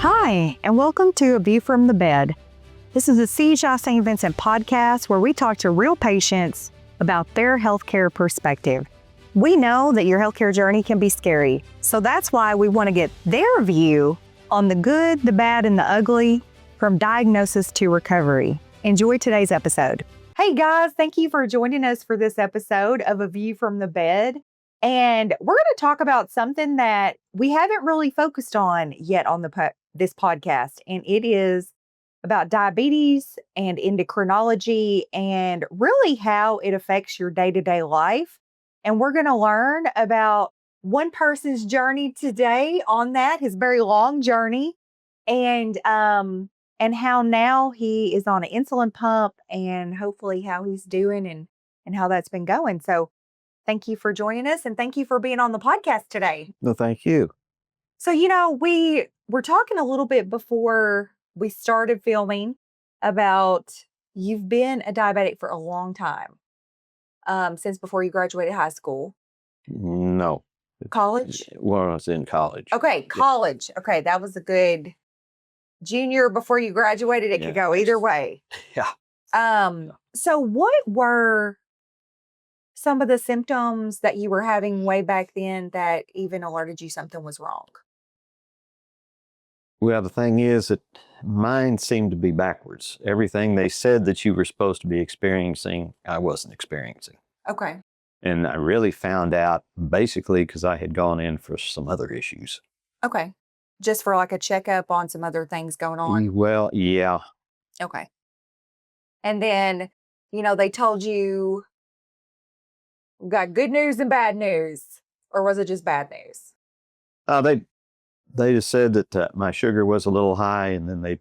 Hi, and welcome to A View from the Bed. This is a CHI St. Vincent podcast where we talk to real patients about their healthcare perspective. We know that your healthcare journey can be scary, so that's why we want to get their view on the good, the bad, and the ugly from diagnosis to recovery. Enjoy today's episode. Hey guys, thank you for joining us for this episode of A View from the Bed. And we're going to talk about something that we haven't really focused on yet on this podcast, and it is about diabetes and endocrinology and really how it affects your day-to-day life. And we're going to learn about one person's journey today on that, his very long journey, and how now he is on an insulin pump and hopefully how he's doing and how that's been going. So thank you for joining us and thank you for being on the podcast today. No, thank you. So, we were talking a little bit before we started filming about you've been a diabetic for a long time, since before you graduated high school. No. College? Well, I was in college. Okay, college. Yeah. Okay, that was a good junior before you graduated. It could go either way. Yeah. So what were some of the symptoms that you were having way back then that even alerted you something was wrong? Well, the thing is that mine seemed to be backwards. Everything they said that you were supposed to be experiencing, I wasn't experiencing. Okay. And I really found out basically because I had gone in for some other issues. Okay. Just for like a checkup on some other things going on? Well, yeah. Okay. And then, they told you got good news and bad news, or was it just bad news? They just said that my sugar was a little high, and then they,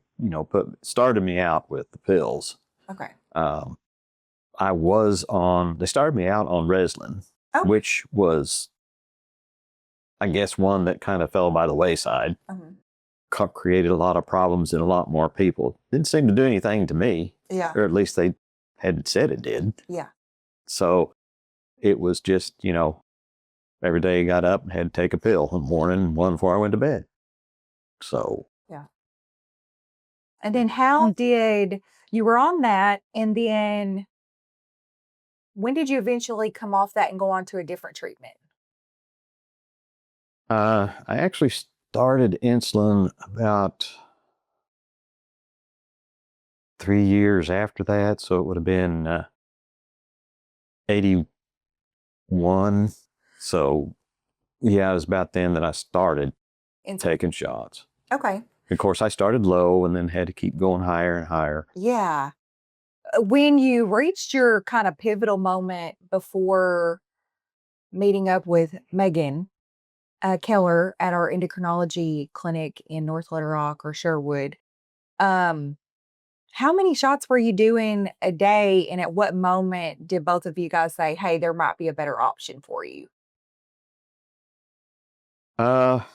started me out with the pills. Okay. They started me out on Reslin, which was, I guess, one that kind of fell by the wayside. Created a lot of problems in a lot more people. Didn't seem to do anything to me. Yeah. Or at least they had said it did. Yeah. So it was just, every day I got up and had to take a pill in the morning and one before I went to bed. So. Yeah. And then how did you were on that, and then when did you eventually come off that and go on to a different treatment? I actually started insulin about 3 years after that. So it would have been 81. So yeah, it was about then that I started taking shots. Okay. Of course, I started low and then had to keep going higher and higher. Yeah. When you reached your kind of pivotal moment before meeting up with Megan Keller at our endocrinology clinic in North Little Rock or Sherwood, how many shots were you doing a day, and at what moment did both of you guys say, hey, there might be a better option for you? Well,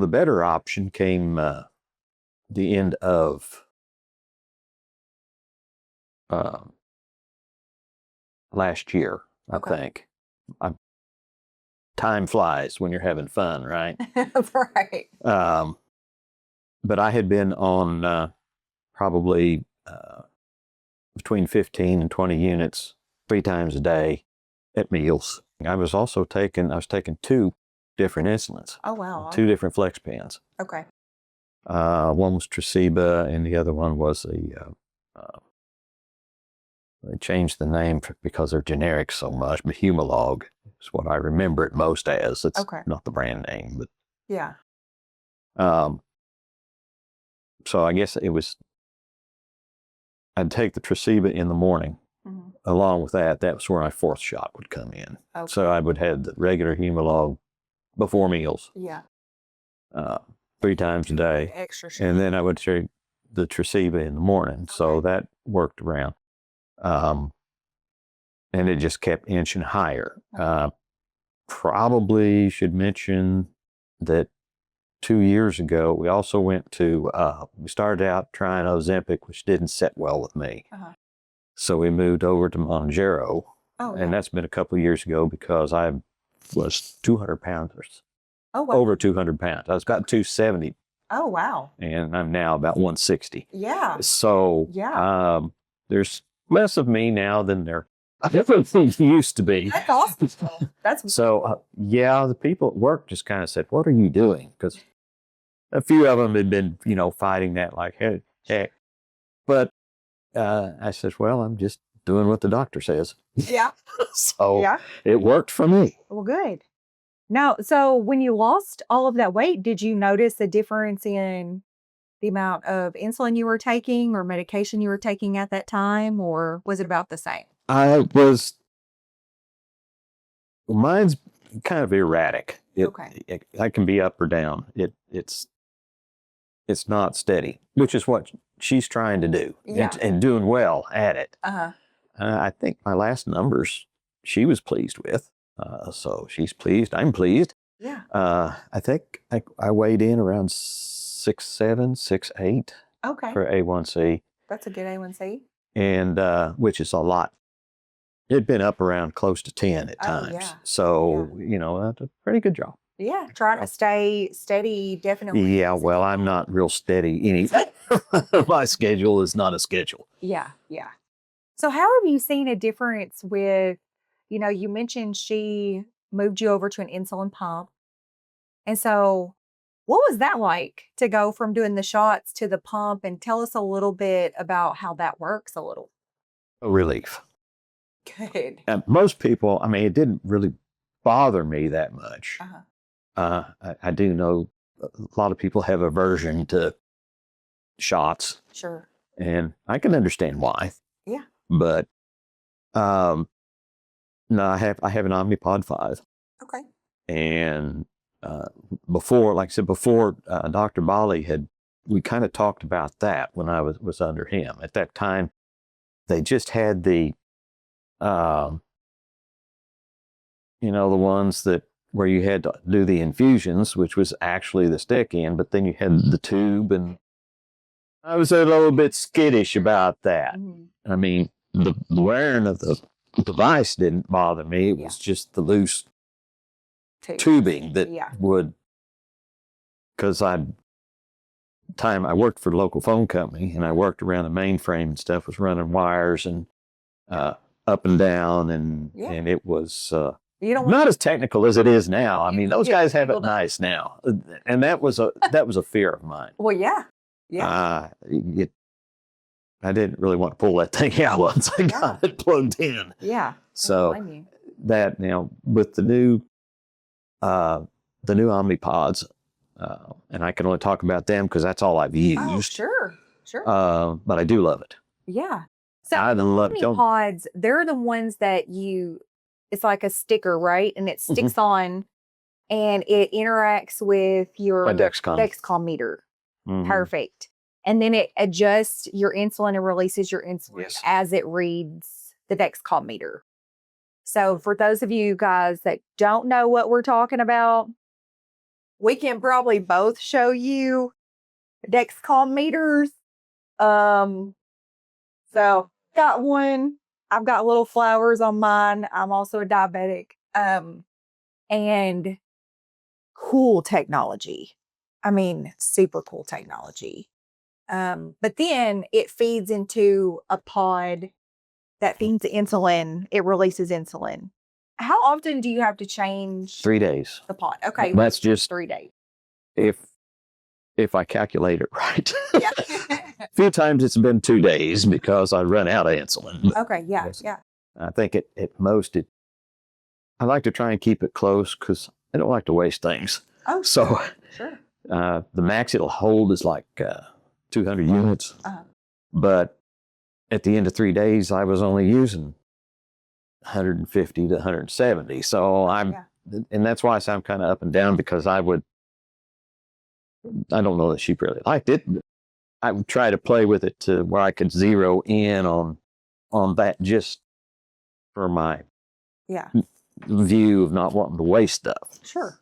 the better option came the end of last year, I think. Time flies when you're having fun, right? Right. But I had been on probably between 15 and 20 units 3 times a day at meals. I was taking 2 different insulins. Oh, wow. 2 different flex pens. Okay. One was Tresiba and the other one was they changed the name because they're generic so much, but Humalog is what I remember it most as. It's not the brand name, but yeah. So I guess it was, I'd take the Tresiba in the morning. Mm-hmm. Along with that was where my 4th shot would come in. Okay. So I would have the regular Humalog before meals. Yeah. 3 times a day. Extra shot. And then I would take the Tresiba in the morning. Okay. So that worked around. And it just kept inching higher. Okay. Probably should mention that 2 years ago, we also went to, we started out trying Ozempic, which didn't set well with me. So we moved over to Mounjaro. And that's been a couple of years ago because I was 200 pounds Oh, wow. over 200 pounds. I was about 270, Oh, wow. and I'm now about 160. Yeah. So Yeah. there's less of me now than there used to be. That's awesome. That's So yeah, the people at work just kind of said, "What are you doing?" Because a few of them had been, fighting that like, hey. But I said, "Well, I'm just doing what the doctor says." yeah. So Yeah. it worked for me. Well, good. Now, so when you lost all of that weight, did you notice a difference in the amount of insulin you were taking or medication you were taking at that time, or was it about the same? Mine's kind of erratic. Okay. I can be up or down. It's not steady, which is what she's trying to do, Yeah. and doing well at it. Uh-huh. I think my last numbers she was pleased with. So she's pleased. I'm pleased. Yeah. I think I weighed in around 6'7", 6'8" Okay. for A1C, That's a good A1C. and which is a lot. It'd been up around close to 10 at times. Yeah. So, that's a pretty good job. Yeah. Trying to stay steady, definitely. Yeah, well, I'm not real steady anything. My schedule is not a schedule. Yeah. Yeah. So how have you seen a difference with, you mentioned she moved you over to an insulin pump. And so what was that like to go from doing the shots to the pump? And tell us a little bit about how that works a little. A relief. Good. And most people, it didn't really bother me that much. Uh-huh. I do know a lot of people have aversion to shots, Sure. and I can understand why. Yeah. But no, I have an Omnipod 5, Okay. and before, like I said, before Dr. Bali we kind of talked about that when I was under him. At that time, they just had the the ones where you had to do the infusions, which was actually the stick in, but then you had the tube, and I was a little bit skittish about that. Mm-hmm. The wearing of the device didn't bother me. It was just the loose tubing that would, because I worked for a local phone company, and I worked around the mainframe and stuff, was running wires and up and down, and it was not as technical as it is now. Those guys have it nice now, and that was a fear of mine. Well, yeah. Yeah. I didn't really want to pull that thing out once I got it plugged in. Yeah. So that now with the new Omnipods, and I can only talk about them because that's all I've used. Oh, sure. But I do love it. Yeah. So I love Omnipods, they're the ones that it's like a sticker, right? And it sticks on and it interacts with your Dexcom meter. Mm-hmm. Perfect. And then it adjusts your insulin and releases your insulin as it reads the Dexcom meter. So for those of you guys that don't know what we're talking about, we can probably both show you Dexcom meters. So got one. I've got little flowers on mine. I'm also a diabetic. And cool technology. Super cool technology. But then it feeds into a pod that feeds insulin. It releases insulin. How often do you have to change 3 days. the pod? Okay. That's just 3 days. If I calculate it right. A few times it's been 2 days because I run out of insulin. Okay. Yeah. Yeah. I think at most I like to try and keep it close because I don't like to waste things. Oh, so sure. The max it'll hold is like 200 units. Uh-huh. But at the end of 3 days, I was only using 150 to 170. So and that's why I'm kind of up and down, because I don't know that she really liked it. I would try to play with it to where I could zero in on that, just for my view of not wanting to waste stuff. Sure.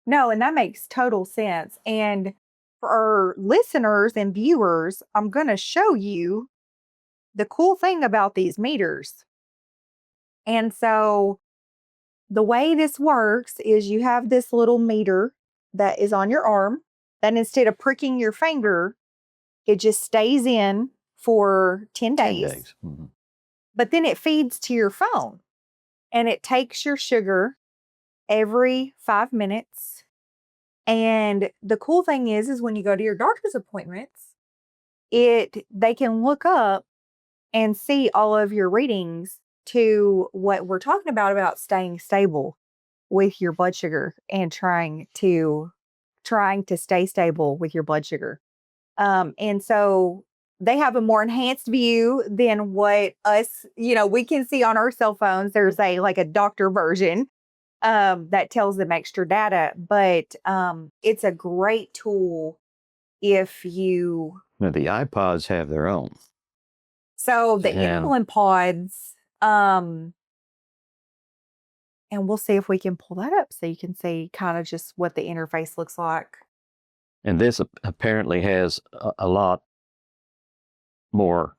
No, and that makes total sense. And for our listeners and viewers, I'm going to show you the cool thing about these meters. And so the way this works is you have this little meter that is on your arm that instead of pricking your finger, it just stays in for 10 10 days. days. Mm-hmm. But then it feeds to your phone and it takes your sugar every 5 minutes. And the cool thing is when you go to your doctor's appointments, they can look up and see all of your readings to what we're talking about staying stable with your blood sugar and trying to stay stable with your blood sugar. And so they have a more enhanced view than what us, we can see on our cell phones. There's a doctor version that tells them extra data, but it's a great tool if you. Now, the iPods have their own. So the insulin pods, and we'll see if we can pull that up so you can see kind of just what the interface looks like. And this apparently has a lot more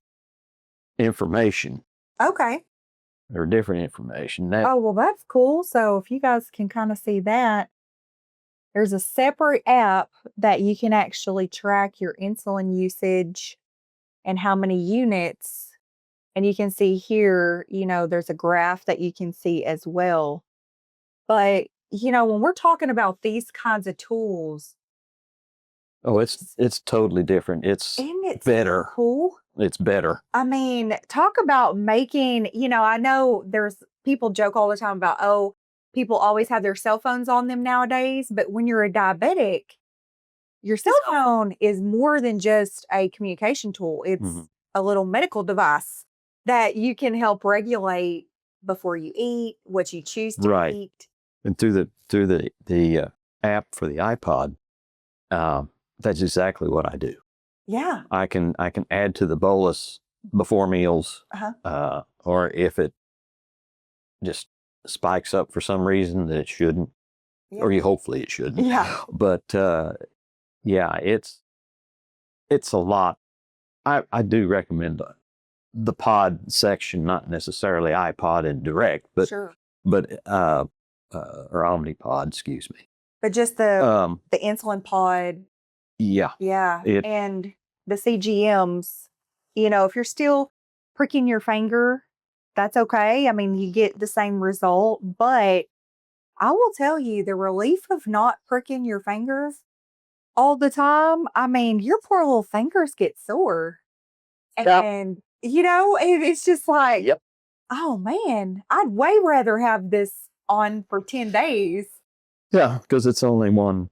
information. Okay. Or different information. Oh, well, that's cool. So if you guys can kind of see that, there's a separate app that you can actually track your insulin usage and how many units. And you can see here, there's a graph that you can see as well. But, when we're talking about these kinds of tools. Oh, it's totally different. It's better. Cool. It's better. I mean, talk about making, I know there's people joke all the time about, people always have their cell phones on them nowadays. But when you're a diabetic, your cell phone is more than just a communication tool. It's a little medical device that you can help regulate before you eat, what you choose to eat. And through the app for the iPod, that's exactly what I do. Yeah. I can add to the bolus before meals, or if it just spikes up for some reason that it shouldn't, or hopefully it shouldn't. Yeah. But it's a lot. I do recommend the pod section, not necessarily iPod and direct, but or Omnipod, excuse me. But just the insulin pod. Yeah. Yeah. And the CGMs, if you're still pricking your finger, that's okay. I mean, you get the same result, but I will tell you the relief of not pricking your fingers all the time. I mean, your poor little fingers get sore. And, it's just like, oh man, I'd way rather have this on for 10 days. Yeah, because it's only one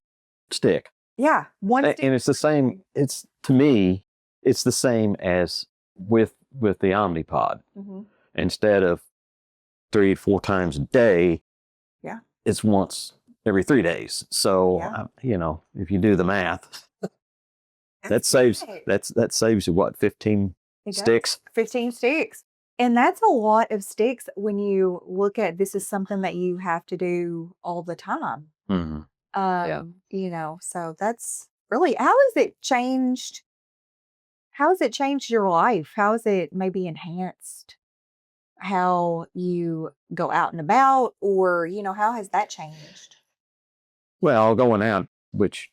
stick. Yeah, one stick. And it's the same. To me, it's the same as with the Omnipod. Mm-hmm. Instead of 3 to 4 times a day, it's once every 3 days. So if you do the math, that saves you what, 15 sticks? 15 sticks. And that's a lot of sticks when you look at this is something that you have to do all the time. Mm-hmm. So that's really, how has it changed your life? How has it maybe enhanced how you go out and about, or, how has that changed? Well, going out, which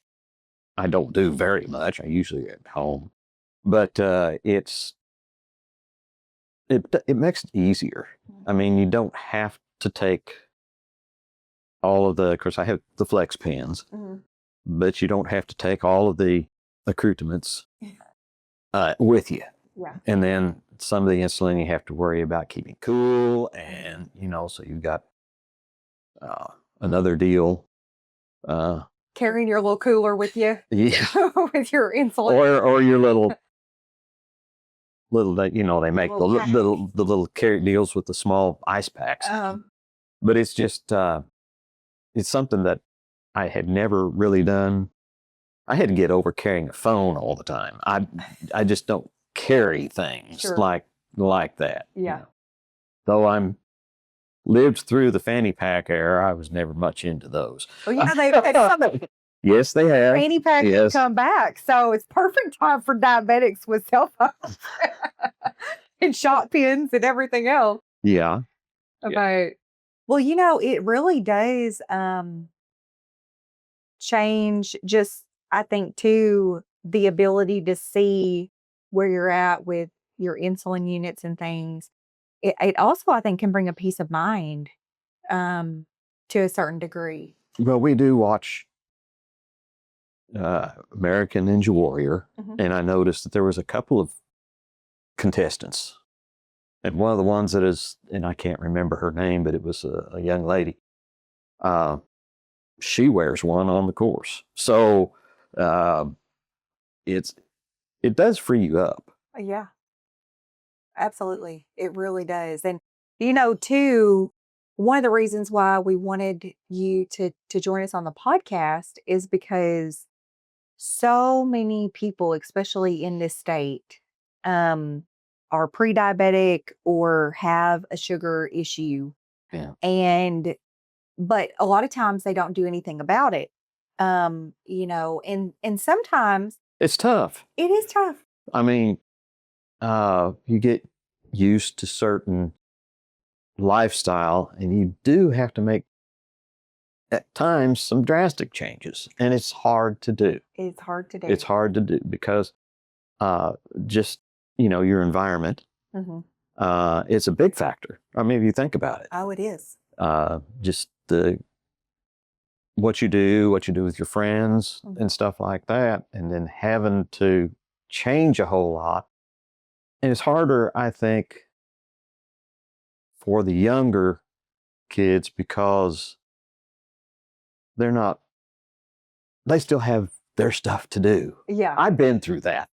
I don't do very much. I usually at home, but it makes it easier. I mean, you don't have to take all of of course I have the flex pens, but you don't have to take all of the accoutrements with you. Yeah. And then some of the insulin you have to worry about keeping cool, and so you've got another deal. Carrying your little cooler with you. Yeah. With your insulin. Or your little they make the little carrot deals with the small ice packs. But it's just it's something that I had never really done. I had to get over carrying a phone all the time. I just don't carry things like that. Yeah. Though I'm lived through the fanny pack era, I was never much into those. Well, they've yes, they have. Fanny packs have come back, so it's perfect time for diabetics with cell phones and shot pins and everything else. Yeah. Okay. Well, it really does change just, I think, too, the ability to see where you're at with your insulin units and things. It also, I think, can bring a peace of mind to a certain degree. Well, we do watch American Ninja Warrior, Mhm. and I noticed that there was a couple of contestants, and one of the ones that is, and I can't remember her name, but it was a young lady. Uh, she wears one on the course, so uh, it does free you up. Yeah, absolutely. It really does. And, too, one of the reasons why we wanted you to join us on the podcast is because so many people, especially in this state, um, are pre-diabetic or have a sugar issue. Yeah, But a lot of times they don't do anything about it. And sometimes it's tough. it is tough. I mean, you get used to certain lifestyle, and you do have to make at times some drastic changes, and it's hard to do. It's hard to do. It's hard to do because just your environment, Hmm. it's a big factor. I mean, if you think about it, Oh, it is. just what you do with your friends Mhm. and stuff like that, and then having to change a whole lot, and it's harder, I think, for the younger kids because they're not. They still have their stuff to do. Yeah. I've been through that.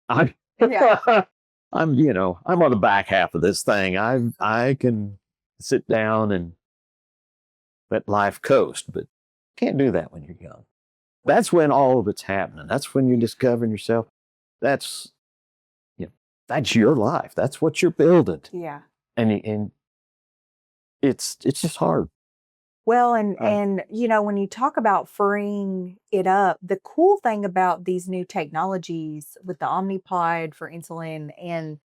Yeah. I'm on the back half of this thing. I can sit down and let life coast, but can't do that when you're young. That's when all of it's happening. That's when you're discovering yourself. That's that's your life. That's what you're building, Yeah. and it's just hard. Well, and Uh, when you talk about freeing it up, the cool thing about these new technologies with the Omnipod for insulin, and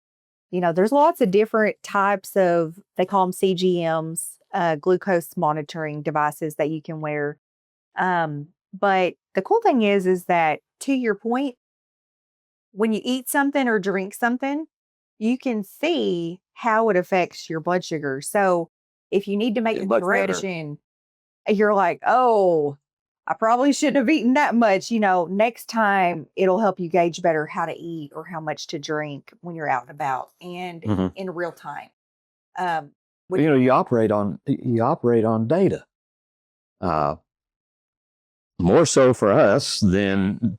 there's lots of different types of, they call them CGMs, glucose monitoring devices that you can wear. But the cool thing is that, to your point, when you eat something or drink something, you can see how it affects your blood sugar. So if you need to make It's a much better. correction, you're like, oh, I probably shouldn't have eaten that much. Next time it'll help you gauge better how to eat or how much to drink when you're out and about and Mhm. in real time. Um, which, You operate on data. Uh, More so for us than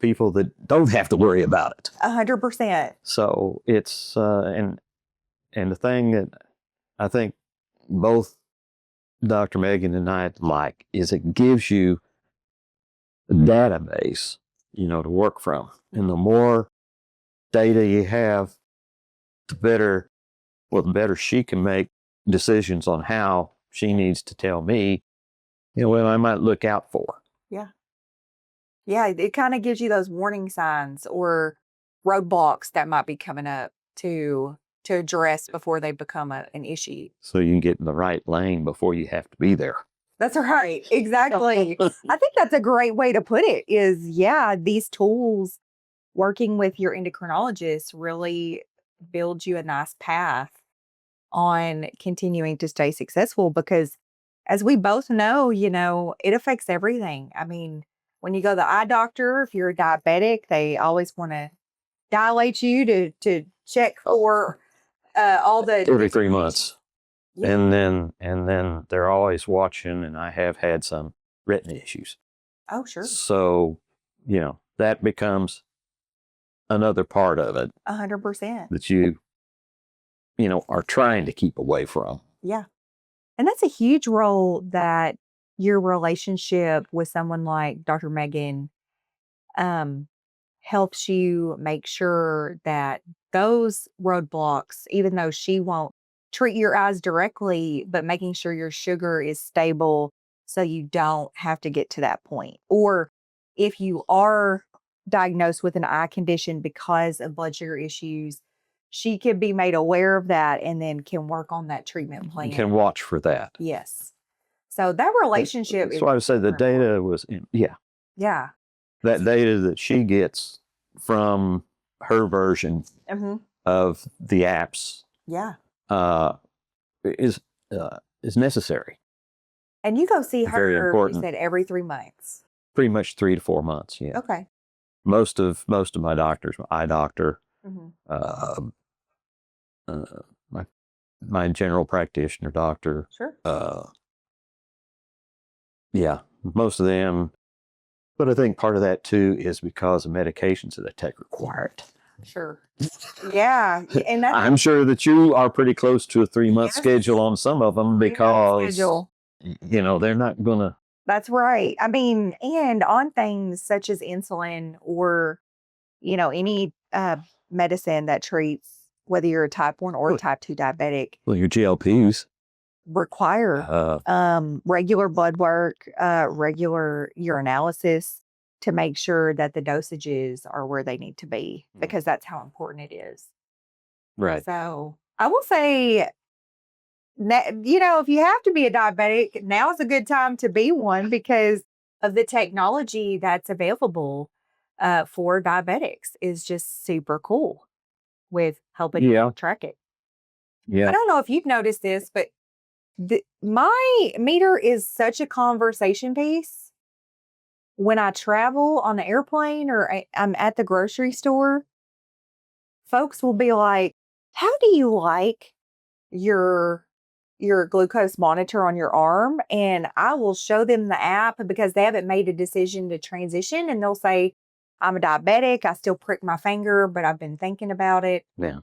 people that don't have to worry about it. 100%. So it's and the thing that I think both Dr. Megan and I like is it gives you a database, to work from, and the more data you have, the better she can make decisions on how she needs to tell me, what I might look out for. Yeah. Yeah. It kind of gives you those warning signs or roadblocks that might be coming up to address before they become an issue. So you can get in the right lane before you have to be there. That's right. Exactly. I think that's a great way to put it is, yeah, these tools working with your endocrinologist really build you a nice path on continuing to stay successful because, as we both know, it affects everything. I mean, when you go to the eye doctor, if you're a diabetic, they always want to dilate you to check for all the Every 3 months. Yeah. And then they're always watching, and I have had some retina issues. Oh, sure. So, that becomes another part of it 100%. that are trying to keep away from. Yeah. And that's a huge role that your relationship with someone like Dr. Megan um, helps you make sure that those roadblocks, even though she won't treat your eyes directly, but making sure your sugar is stable so you don't have to get to that point. Or if you are diagnosed with an eye condition because of blood sugar issues, she could be made aware of that and then can work on that treatment You plan. can watch for that. Yes. So that relationship is So I would say the super important. data was, Yeah. that data that she gets from her version Mm-hmm. of the apps Yeah. uh, is necessary. And you go see Very her, you important. said, every 3 months. Pretty much 3 to 4 months. Yeah. Okay. Most of my doctors, my eye doctor, Mm-hmm. uh, my general practitioner doctor, Sure. yeah, most of them. But I think part of that too is because of medications that they take required. Sure. Yeah. And that's I'm sure that you are pretty close to a 3-month Yes. schedule on some of them 3-month because schedule. they're not gonna. That's right. I mean, and on things such as insulin or, any medicine that treats whether you're a type 1 or Well- type 2 diabetic Well, your GLPs require regular blood work, regular urinalysis to make sure that the dosages are where they need to be Mm. because that's how important it is. right. So I will say, if you have to be a diabetic, now is a good time to be one because of the technology that's available for diabetics is just super cool with helping Yeah. track it. I Yeah. don't know if you've noticed this, but my meter is such a conversation piece. When I travel on the airplane or I'm at the grocery store, folks will be like, "How do you like your glucose monitor on your arm?" And I will show them the app because they haven't made a decision to transition, and they'll say, "I'm a diabetic. I still prick my finger, but I've been thinking about it." Yeah.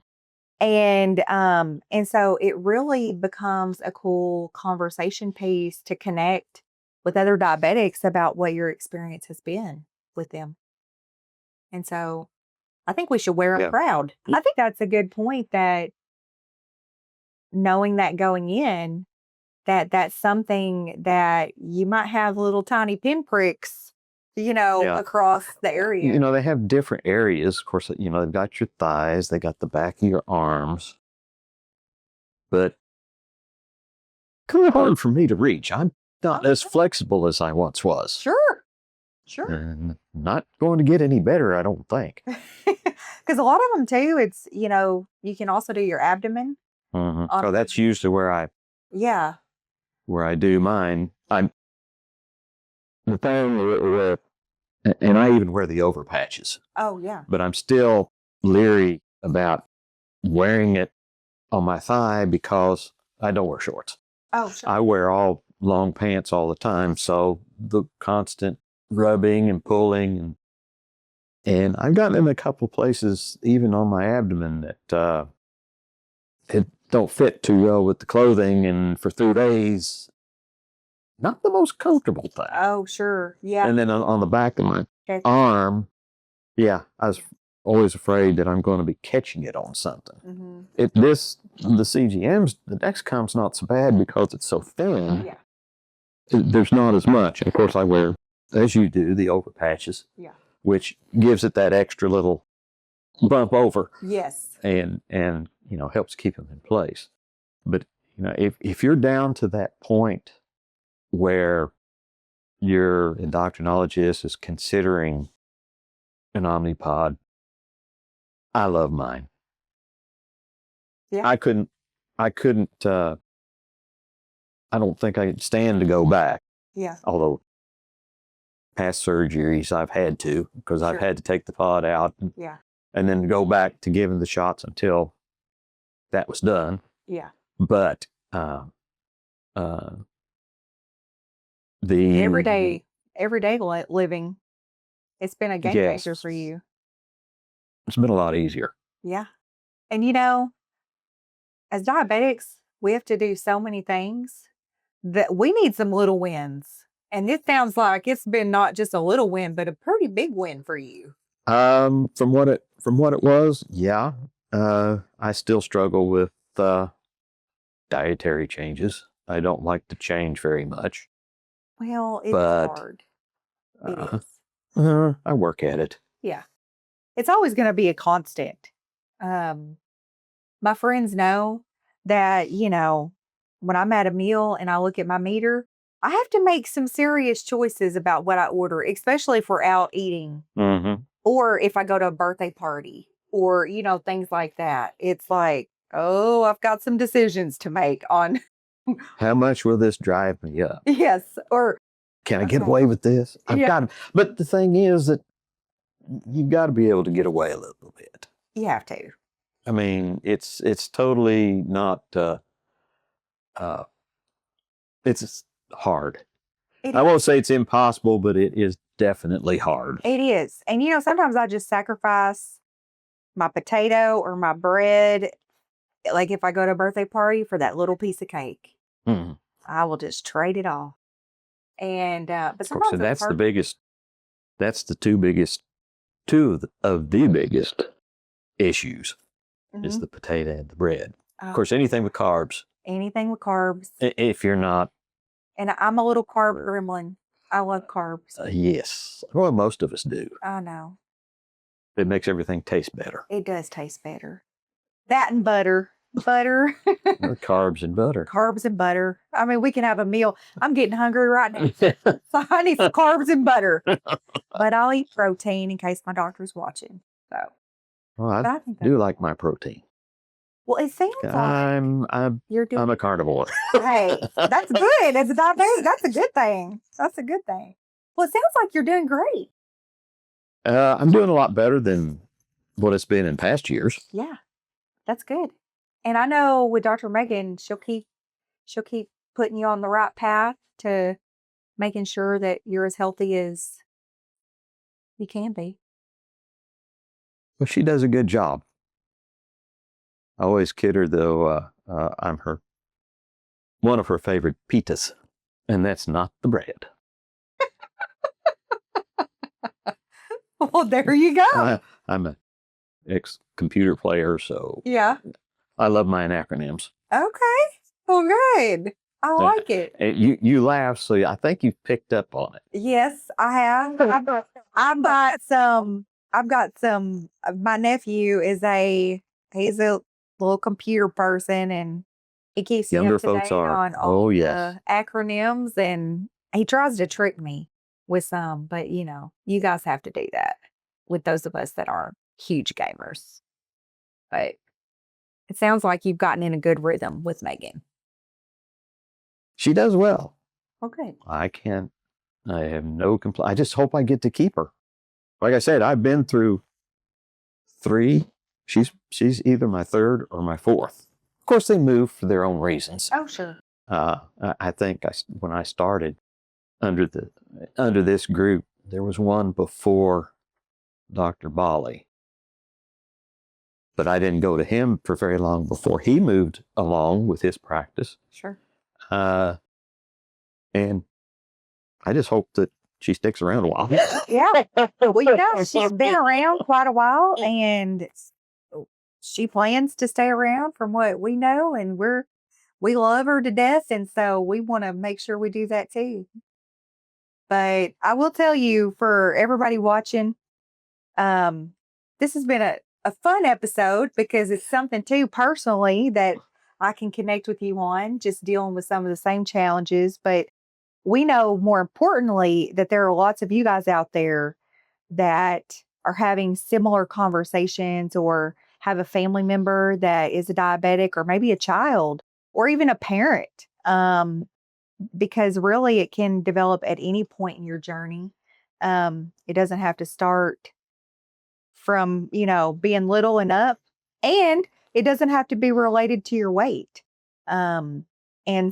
And so it really becomes a cool conversation piece to connect with other diabetics about what your experience has been with them. And so I think we should wear them Yeah. proud. I think that's a good point that knowing that going in, that's something that you might have little tiny pinpricks, Yeah. across the area. They have different areas. Of course, they've got your thighs, they got the back of your arms, but kind of hard for me to reach. I'm not as flexible as I once was. Sure. And not going to get any better, I don't think. Because a lot of them too, it's, you can also do your abdomen. So that's usually Yeah. where I do mine. I'm the thing where, and I even wear the over patches, Oh, yeah. but I'm still leery about wearing it on my thigh because I don't wear shorts. Oh, sure. I wear all long pants all the time, so the constant rubbing and pulling and I've gotten in a couple places even on my abdomen that it don't fit too well with the clothing, and for 3 days, not the most comfortable thing. Oh, sure. Yeah. And then on the back of my Okay. arm, I was always afraid that I'm going to be catching it on something. Mm-hmm. The CGMs, the Dexcom's not so bad because it's so thin. Yeah. There's not as much. And of course, I wear, as you do, the over patches, which gives it that extra little bump over. Yes. And helps keep them in place. But if you're down to that point where your endocrinologist is considering an Omnipod, I love mine. Yeah. I couldn't. I don't think I could stand to go back. Yeah. Although past surgeries I've had to, because I've had to take the pod out and then go back to giving the shots until that was done. Yeah. But the everyday living, it's been a game changer for you. It's been a lot easier. Yeah. And as diabetics, we have to do so many things that we need some little wins. And this sounds like it's been not just a little win, but a pretty big win for you. From what it was, yeah. I still struggle with dietary changes. I don't like to change very much. Well, it's hard. It is. I work at it. Yeah. It's always going to be a constant. My friends know that, when I'm at a meal and I look at my meter, I have to make some serious choices about what I order, especially if we're out eating Mm-hmm. or if I go to a birthday party or, things like that. It's like, oh, I've got some decisions to make on, How much will this drive me up? yes, or, Can I get okay, away with this? I've yeah, got to. But the thing is that you've got to be able to get away a little bit. you have to. I mean, it's totally not. Uh, it's hard. It I won't say it's impossible, but it is definitely hard. It is. And sometimes I just sacrifice my potato or my bread. Like if I go to a birthday party for that little piece of cake, Mhm. I will just trade it off. And, but Of course, so sometimes it's that's the hard. biggest. That's the two of the biggest issues is Mhm. the potato and the bread. Of Oh, course, anything with carbs. anything with carbs. If you're not, And I'm a little carb gremlin. I love carbs. yes, well, most of us do. I know. It makes everything taste better. It does taste better. That and butter. Butter. Carbs and butter. Carbs and butter. I mean, we can have a meal. I'm getting hungry right now. So I need some carbs and butter. But I'll eat protein in case my doctor's watching. So, Well, I but I think do that's like my protein. well, it sounds like I'm you're doing. I'm a carnivore. Hey, that's good. As a diabetic, that's a good thing. That's a good thing. Well, it sounds like you're doing great. I'm doing a lot better than what it's been in past years. Yeah, that's good. And I know with Dr. Megan, she'll keep putting you on the right path to making sure that you're as healthy as you can be. Well, she does a good job. I always kid her though. I'm one of her favorite pitas, and that's not the bread. Well, there you go. I'm an ex-computer player, so Yeah. I love my acronyms. Okay. Well, good. I like it. You laugh, so I think you've picked up on it. Yes, I have. I've got some. I've got some. My nephew he's a little computer person, and he keeps me Younger up to folks date are. on Oh all yes. the acronyms, and he tries to trick me with some. But you guys have to do that with those of us that are huge gamers. But it sounds like you've gotten in a good rhythm with Megan. She does well. Okay. I have no complaint. I just hope I get to keep her. Like I said, I've been through 3. She's either my 3rd or my 4th. Of course, they move for their own reasons. Oh, sure. I think when I started under this group, there was one before Dr. Bali, but I didn't go to him for very long before he moved along with his practice. Sure. And I just hope that she sticks around a while. Yeah. Well, she's been around quite a while and she plans to stay around from what we know. And we love her to death. And so we want to make sure we do that too. But I will tell you for everybody watching, this has been a fun episode because it's something too personally that I can connect with you on, just dealing with some of the same challenges. But we know more importantly that there are lots of you guys out there that are having similar conversations or have a family member that is a diabetic or maybe a child or even a parent. Because really it can develop at any point in your journey. It doesn't have to start from, being little and up, and it doesn't have to be related to your weight. And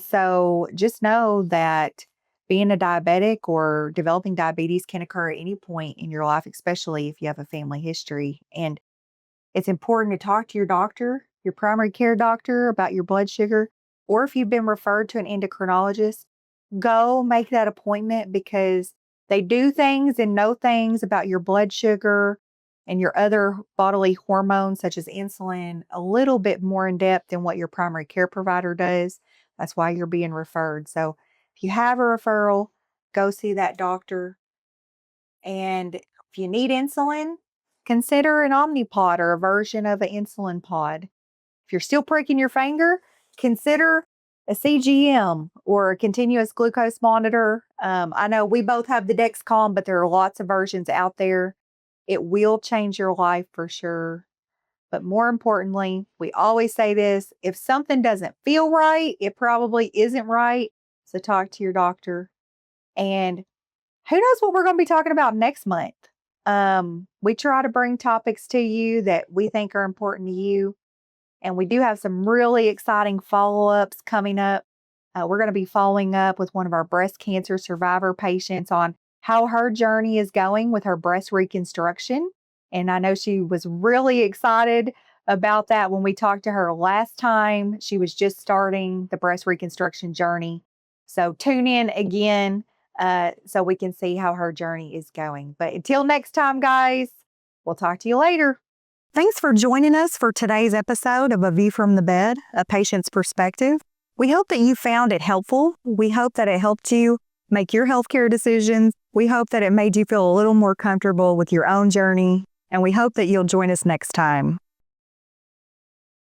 so just know that being a diabetic or developing diabetes can occur at any point in your life, especially if you have a family history. And it's important to talk to your doctor, your primary care doctor, about your blood sugar, or if you've been referred to an endocrinologist, go make that appointment because they do things and know things about your blood sugar and your other bodily hormones, such as insulin, a little bit more in depth than what your primary care provider does. That's why you're being referred. So if you have a referral, go see that doctor. And if you need insulin, consider an Omnipod or a version of an insulin pod. If you're still pricking your finger, consider a CGM or a continuous glucose monitor. I know we both have the Dexcom, but there are lots of versions out there. It will change your life for sure. But more importantly, we always say this, if something doesn't feel right, it probably isn't right. So talk to your doctor. And who knows what we're going to be talking about next month? We try to bring topics to you that we think are important to you. And we do have some really exciting follow-ups coming up. We're going to be following up with one of our breast cancer survivor patients on how her journey is going with her breast reconstruction. And I know she was really excited about that when we talked to her last time. She was just starting the breast reconstruction journey. So tune in again so we can see how her journey is going. But until next time, guys, we'll talk to you later. Thanks for joining us for today's episode of A View from the Bed, A Patient's Perspective. We hope that you found it helpful. We hope that it helped you make your healthcare decisions. We hope that it made you feel a little more comfortable with your own journey. And we hope that you'll join us next time.